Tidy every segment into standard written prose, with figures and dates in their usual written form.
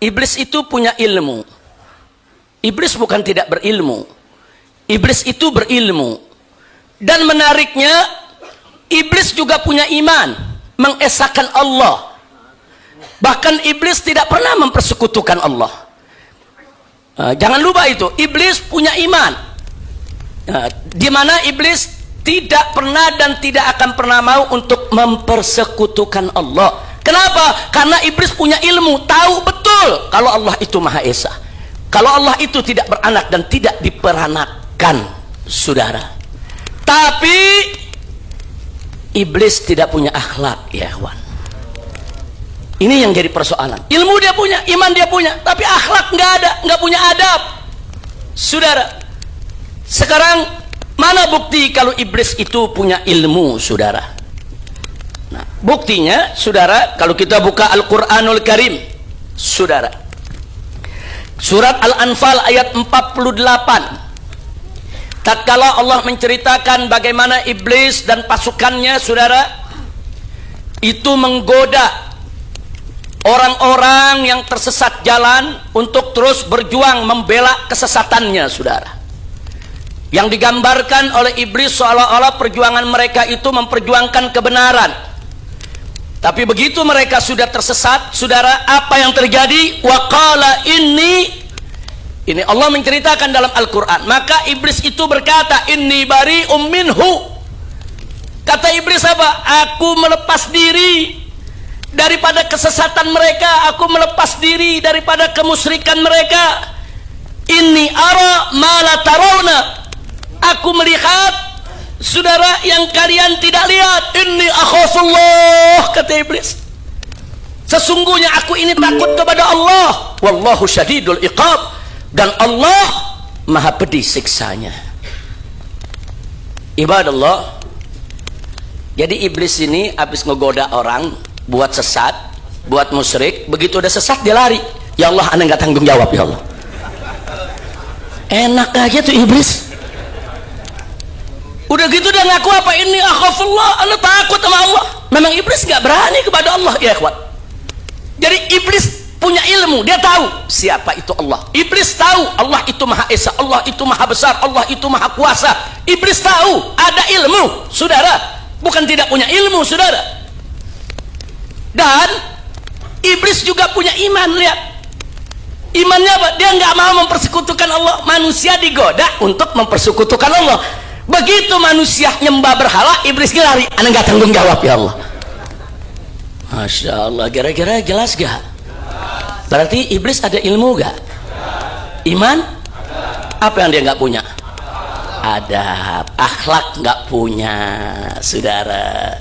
Iblis itu punya ilmu. Iblis bukan tidak berilmu. Iblis itu berilmu. Dan menariknya, iblis juga punya iman, mengesahkan Allah. Bahkan iblis tidak pernah mempersekutukan Allah. Jangan lupa itu, iblis punya iman. Di mana iblis tidak pernah dan tidak akan pernah mau untuk mempersekutukan Allah. Kenapa? Karena iblis punya ilmu, tahu betul kalau Allah itu Maha Esa. Kalau Allah itu tidak beranak dan tidak diperanakan, saudara. Tapi iblis tidak punya akhlak, ya kawan. Ini yang jadi persoalan. Ilmu dia punya, iman dia punya, tapi akhlak nggak ada, nggak punya adab, saudara. Sekarang mana bukti kalau iblis itu punya ilmu, saudara? Nah, buktinya, saudara, kalau kita buka Al-Quranul Karim, saudara, surat Al-Anfal ayat 48, tatkala Allah menceritakan bagaimana iblis dan pasukannya, saudara, itu menggoda orang-orang yang tersesat jalan untuk terus berjuang membela kesesatannya, saudara. Yang digambarkan oleh iblis seolah-olah perjuangan mereka itu memperjuangkan kebenaran. Tapi begitu mereka sudah tersesat, saudara, apa yang terjadi? Waqala ini Allah menceritakan dalam Al-Quran. Maka iblis itu berkata, inni bari'um minhu. Kata iblis apa? Aku melepas diri daripada kesesatan mereka. Aku melepas diri daripada kemusyrikan mereka. Inni ara ma la tarawna. Aku melihat, saudara, yang kalian tidak lihat. Inni akhafullah, kata iblis. Sesungguhnya aku ini takut kepada Allah. Wallahu syadidul iqab. Dan Allah maha pedih siksanya. Ibadallah. Jadi iblis ini habis ngegoda orang buat sesat, buat musyrik. Begitu udah sesat dia lari. Ya Allah, ana nggak tanggung jawab, ya Allah. Enak aja tuh iblis. Udah gitu dia ngaku apa? Ini akhafullah, ana takut sama Allah. Memang iblis nggak berani kepada Allah, ya ikhwan. Jadi iblis punya ilmu, dia tahu siapa itu Allah. Iblis tahu Allah itu Maha Esa, Allah itu Maha Besar, Allah itu Maha Kuasa. Iblis tahu ada ilmu, saudara. Bukan tidak punya ilmu, saudara. Dan iblis juga punya iman, lihat. Imannya apa? Dia nggak mau mempersekutukan Allah. Manusia digoda untuk mempersekutukan Allah. Begitu manusia nyembah berhala, iblis lari. Anda nggak tanggung jawab, ya Allah. Masya Allah, kira-kira jelas gak? Berarti iblis ada ilmu gak? Iman? Apa yang dia nggak punya? Adab, akhlak nggak punya, saudara.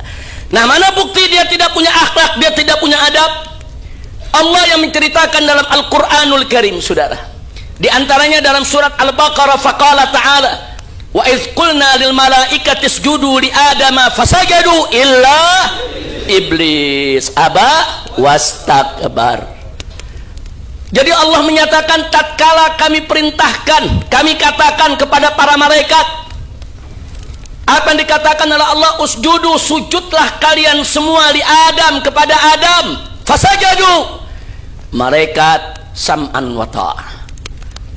Nah, mana bukti dia tidak punya akhlak, dia tidak punya adab? Allah yang menceritakan dalam Al-Quranul Karim, saudara. Di antaranya dalam surat Al-Baqarah, faqala ta'ala, wa idh qulna lil malaikati isjudu li adama fasajadu illa iblis aba wastakbar. Jadi Allah menyatakan tatkala kami perintahkan, kami katakan kepada para malaikat, apa yang dikatakan oleh Allah? Usjudu, sujudlah kalian semua li Adam, kepada Adam. Fasajadu, malaikat sam'an wa ta'ah,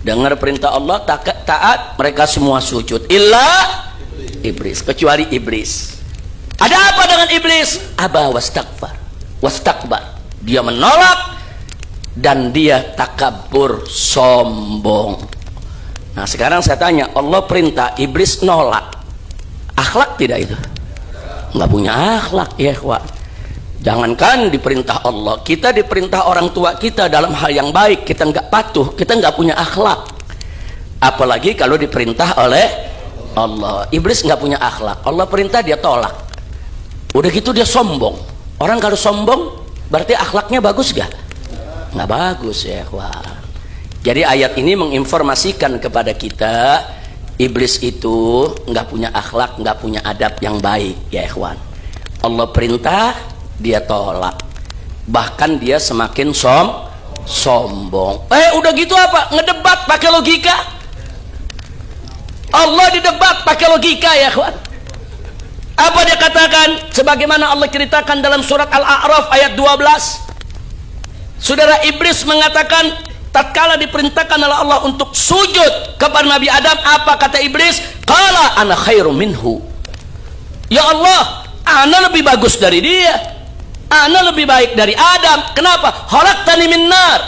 dengar perintah Allah, taat, mereka semua sujud. Illa iblis, kecuali iblis. Ada apa dengan iblis? Aba wastakbar, dia menolak dan dia takabur, sombong. Nah, sekarang saya tanya, Allah perintah, iblis nolak, akhlak tidak itu? Nggak punya akhlak, ya kawan. Jangankan diperintah Allah, kita diperintah orang tua kita dalam hal yang baik, kita nggak patuh, kita nggak punya akhlak. Apalagi kalau diperintah oleh Allah. Iblis nggak punya akhlak, Allah perintah dia tolak. Udah gitu dia sombong. Orang kalau sombong berarti akhlaknya bagus gak? Nggak bagus, ya kawan. Jadi ayat ini menginformasikan kepada kita, iblis itu nggak punya akhlak, nggak punya adab yang baik, ya ikhwan. Allah perintah, dia tolak. Bahkan dia semakin sombong. Udah gitu apa? Ngedebat pakai logika. Allah didebat pakai logika, ya ikhwan. Apa dia katakan? Sebagaimana Allah ceritakan dalam surat Al-A'raf ayat 12. Saudara, iblis mengatakan tatkala diperintahkan oleh Allah untuk sujud kepada Nabi Adam, apa kata iblis? Qala ana khairum minhu. Ya Allah, ana lebih bagus dari dia, ana lebih baik dari Adam. Kenapa? Khalaqtani min nar,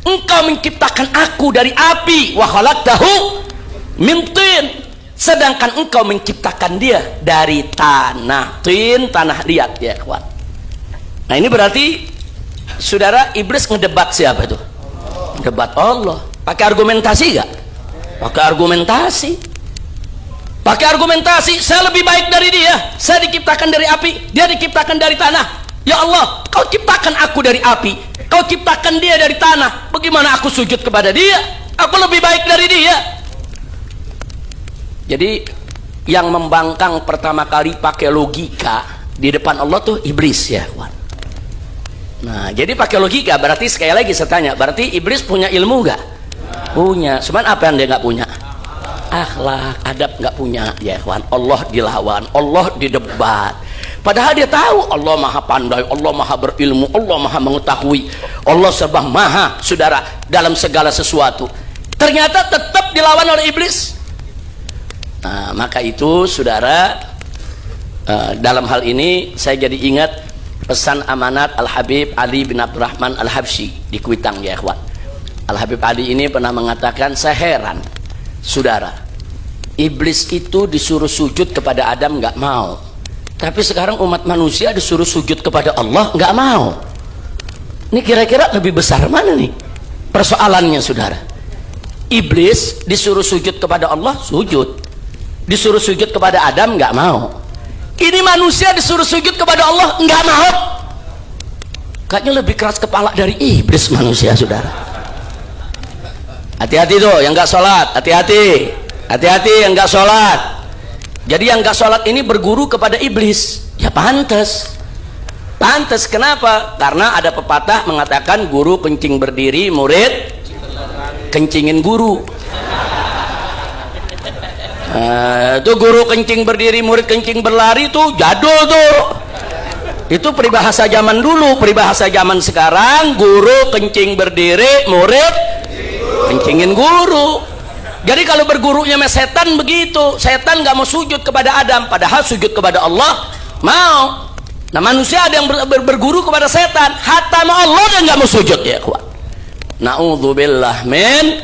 engkau menciptakan aku dari api, wa khalaqtahu min tin, sedangkan engkau menciptakan dia dari tanah. Tin, tanah liat ya kawan. Nah ini berarti saudara, iblis ngedebat siapa itu? Debat Allah. Pakai argumentasi gak? Pakai argumentasi. Pakai argumentasi, saya lebih baik dari dia, saya diciptakan dari api, dia diciptakan dari tanah. Ya Allah, kau ciptakan aku dari api, kau ciptakan dia dari tanah, bagaimana aku sujud kepada dia? Aku lebih baik dari dia. Jadi yang membangkang pertama kali pakai logika di depan Allah tuh iblis ya kawan. Nah jadi pakai logika berarti, sekali lagi saya tanya, berarti iblis punya ilmu gak? Punya. Cuman apa yang dia gak punya? Akhlak, adab gak punya ya kawan. Allah dilawan, Allah didebat, padahal dia tahu Allah maha pandai, Allah maha berilmu, Allah maha mengetahui, Allah serba maha saudara dalam segala sesuatu. Ternyata tetap dilawan oleh iblis. Nah maka itu saudara, dalam hal ini saya jadi ingat pesan amanat Al-Habib Ali bin Abdurrahman Al-Habsyi di Kuitang ya ikhwan. Al-Habib Ali ini pernah mengatakan, saya heran saudara, iblis itu disuruh sujud kepada Adam nggak mau, tapi sekarang umat manusia disuruh sujud kepada Allah nggak mau. Ini kira-kira lebih besar mana nih persoalannya saudara? Iblis disuruh sujud kepada Allah, sujud. Disuruh sujud kepada Adam nggak mau. Ini manusia disuruh sujud kepada Allah nggak mau. Kayaknya lebih keras kepala dari iblis manusia saudara. Hati-hati tuh yang nggak sholat, hati-hati, hati-hati yang nggak sholat. Jadi yang nggak sholat ini berguru kepada iblis. Ya pantas, pantas. Kenapa? Karena ada pepatah mengatakan guru kencing berdiri, murid kencingin guru. Itu guru kencing berdiri, murid kencing berlari, tuh jadul tuh. Itu peribahasa zaman dulu. Peribahasa zaman sekarang, guru kencing berdiri, murid kencingin guru. Jadi kalau bergurunya sama setan begitu, setan nggak mau sujud kepada Adam, padahal sujud kepada Allah mau. Nah manusia ada yang berguru kepada setan, hatta sama Allah dan nggak mau sujud ya kuat. Na'udzubillah min